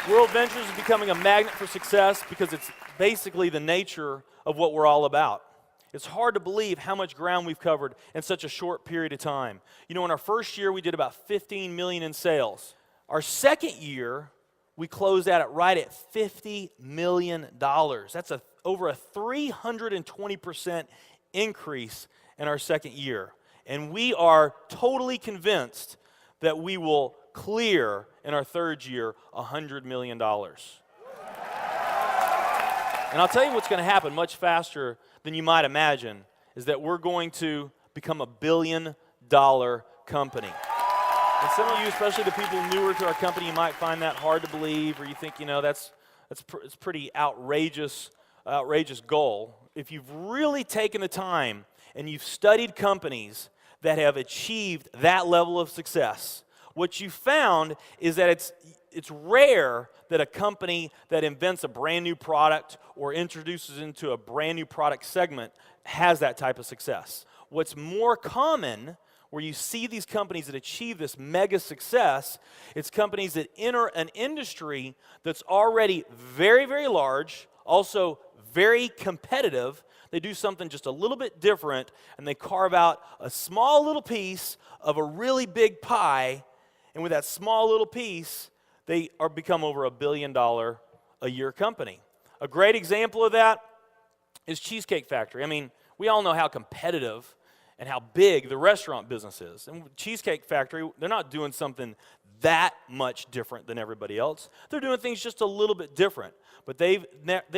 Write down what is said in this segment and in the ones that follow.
World Ventures is becoming a magnet for success because it's basically the nature of what we're all about. It's hard to believe how much ground we've covered in such a short period of time. You know, in our first year, we did about 15 million in sales. Our second year, we closed out at right at $50 million. That's over a 320% increase in our second year. And we are totally convinced that we will clear in our third year $100 million. And I'll tell you what's going to happen much faster than you might imagine is that we're going to become a billion-dollar company. And some of you, especially the people newer to our company, you might find that hard to believe, or you think, you know, it's pretty outrageous goal. If you've really taken the time and you've studied companies that have achieved that level of success, what you found is that it's rare that a company that invents a brand new product or introduces into a brand new product segment has that type of success. What's more common, where you see these companies that achieve this mega success, it's companies that enter an industry that's already very, very large, also very competitive. They do something just a little bit different, and they carve out a small little piece of a really big pie, and with that small little piece, they become over $1 billion a year company. A great example of that is Cheesecake Factory. I mean, we all know how competitive and how big the restaurant business is. And Cheesecake Factory, they're not doing something that much different than everybody else. They're doing things just a little bit different. But they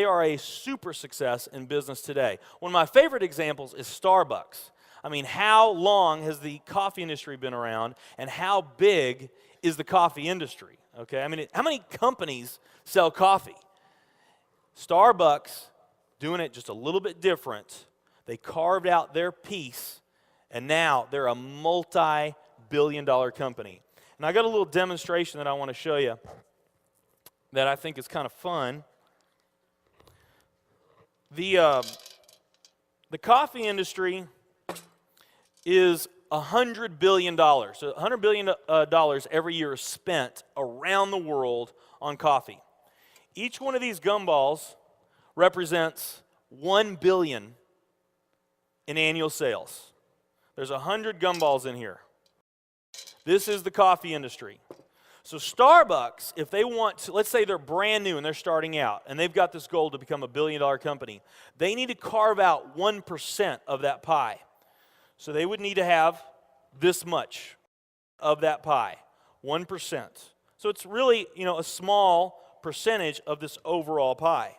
are a super success in business today. One of my favorite examples is Starbucks. I mean, how long has the coffee industry been around, and how big is the coffee industry? Okay, I mean, how many companies sell coffee? Starbucks, doing it just a little bit different, they carved out their piece, and now they're a multi-billion-dollar company. And I got a little demonstration that I want to show you that I think is kind of fun. The coffee industry is $100 billion. So $100 billion every year is spent around the world on coffee. Each one of these gumballs represents $1 billion in annual sales. There's 100 gumballs in here. This is the coffee industry. So Starbucks, if they want to, let's say they're brand new and they're starting out, and they've got this goal to become a billion-dollar company, they need to carve out 1% of that pie. So they would need to have this much of that pie, 1%. So it's really, you know, a small percentage of this overall pie.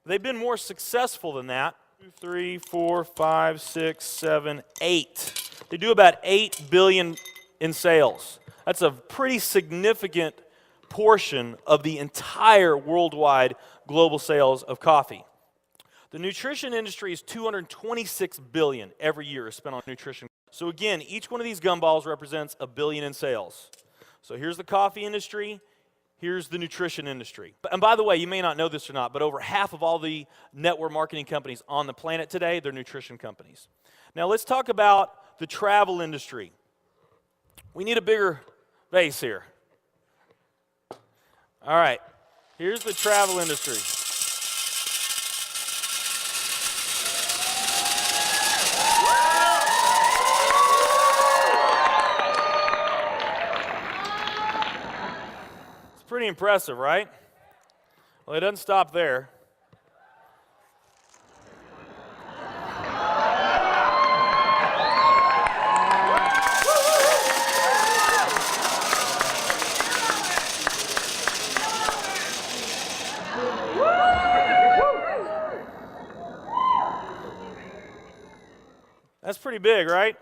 They've been more successful than that. 2, 3, 4, 5, 6, 7, 8. They do about $8 billion in sales. That's a pretty significant portion of the entire worldwide global sales of coffee. The nutrition industry is $226 billion every year is spent on nutrition. So again, each one of these gumballs represents $1 billion in sales. So here's the coffee industry, here's the nutrition industry. And by the way, you may not know this or not, but over half of all the network marketing companies on the planet today, they're nutrition companies. Now let's talk about the travel industry. We need a bigger base here. All right, here's the travel industry. Pretty impressive, right? Well, it doesn't stop there. That's pretty big, right?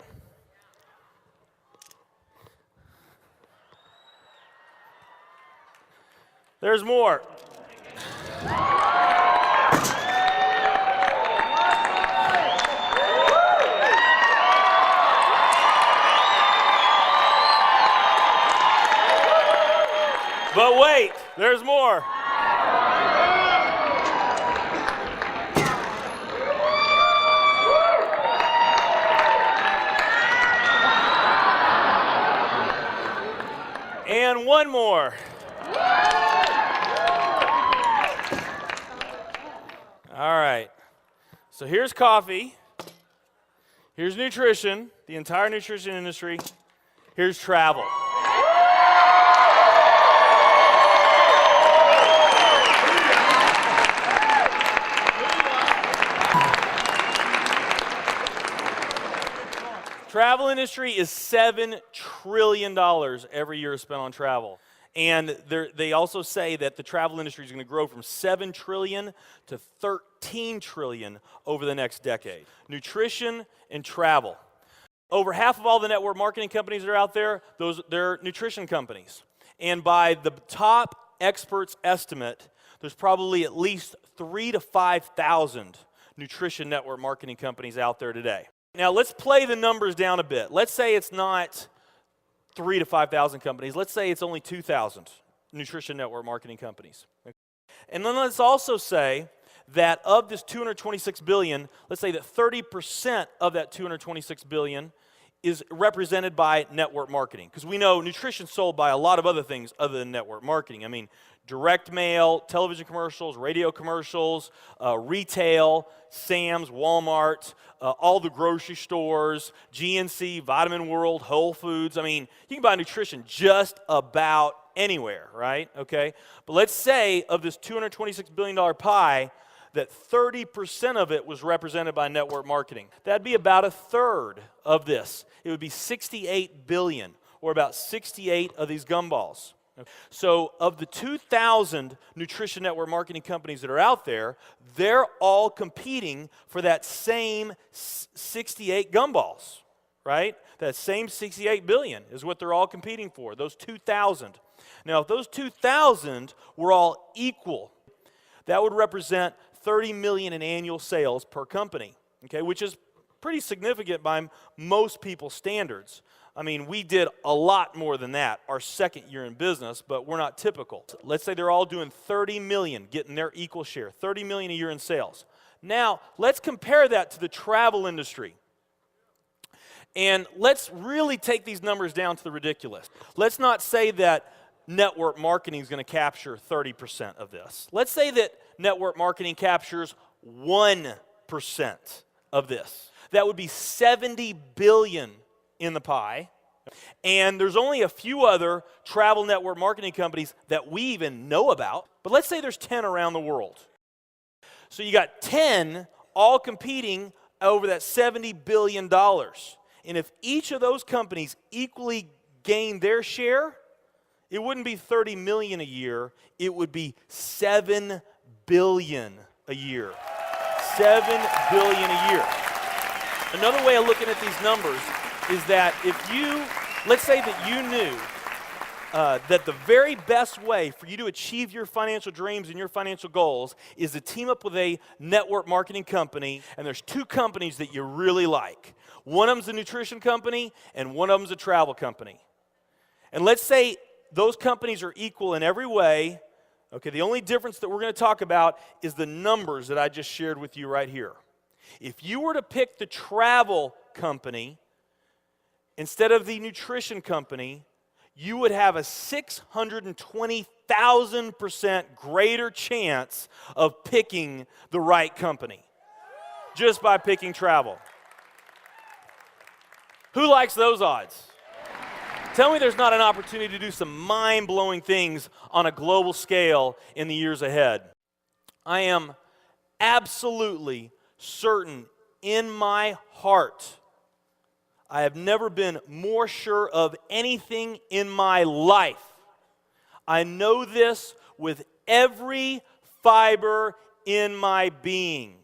There's more. But wait, there's more. And one more. All right. So here's coffee. Here's nutrition, the entire nutrition industry. Here's travel. Travel industry is $7 trillion every year spent on travel. And they also say that the travel industry is going to grow from $7 trillion to $13 trillion over the next decade. Nutrition and travel. Over half of all the network marketing companies that are out there, they're nutrition companies. And by the top experts' estimate, there's probably at least 3,000 to 5,000 nutrition network marketing companies out there today. Now let's play the numbers down a bit. Let's say it's not 3,000 to 5,000 companies. Let's say it's only 2,000 nutrition network marketing companies. And then let's also say that of this $226 billion, let's say that 30% of that $226 billion is represented by network marketing. Because we know nutrition's sold by a lot of other things other than network marketing. I mean, direct mail, television commercials, radio commercials, retail, Sam's, Walmart, all the grocery stores, GNC, Vitamin World, Whole Foods. I mean, you can buy nutrition just about anywhere, right? Okay? But let's say of this $226 billion pie, that 30% of it was represented by network marketing. That'd be about a third of this. It would be 68 billion, or about 68 of these gumballs. So of the 2,000 nutrition network marketing companies that are out there, they're all competing for that same 68 gumballs, right? That same 68 billion is what they're all competing for, those 2,000. Now, if those 2,000 were all equal, that would represent 30 million in annual sales per company, okay, which is pretty significant by most people's standards. I mean, we did a lot more than that our second year in business, but we're not typical. Let's say they're all doing 30 million, getting their equal share, 30 million a year in sales. Now, let's compare that to the travel industry. And let's really take these numbers down to the ridiculous. Let's not say that network marketing is going to capture 30% of this. Let's say that network marketing captures 1% of this. That would be 70 billion in the pie. And there's only a few other travel network marketing companies that we even know about. But let's say there's 10 around the world. So you got 10 all competing over that $70 billion. And if each of those companies equally gain their share, it wouldn't be 30 million a year, it would be 7 billion a year. 7 billion a year. Another way of looking at these numbers is that if you, let's say that you knew that the very best way for you to achieve your financial dreams and your financial goals is to team up with a network marketing company, and there's two companies that you really like. One of them's a nutrition company, and one of them's a travel company. And let's say those companies are equal in every way. Okay, the only difference that we're going to talk about is the numbers that I just shared with you right here. If you were to pick the travel company instead of the nutrition company, you would have a 620,000% greater chance of picking the right company just by picking travel. Who likes those odds? Tell me there's not an opportunity to do some mind-blowing things on a global scale in the years ahead. I am absolutely certain in my heart, I have never been more sure of anything in my life. I know this with every fiber in my being.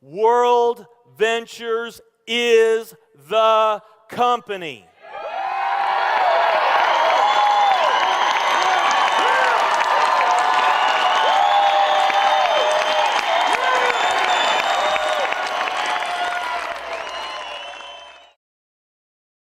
World Ventures is the company.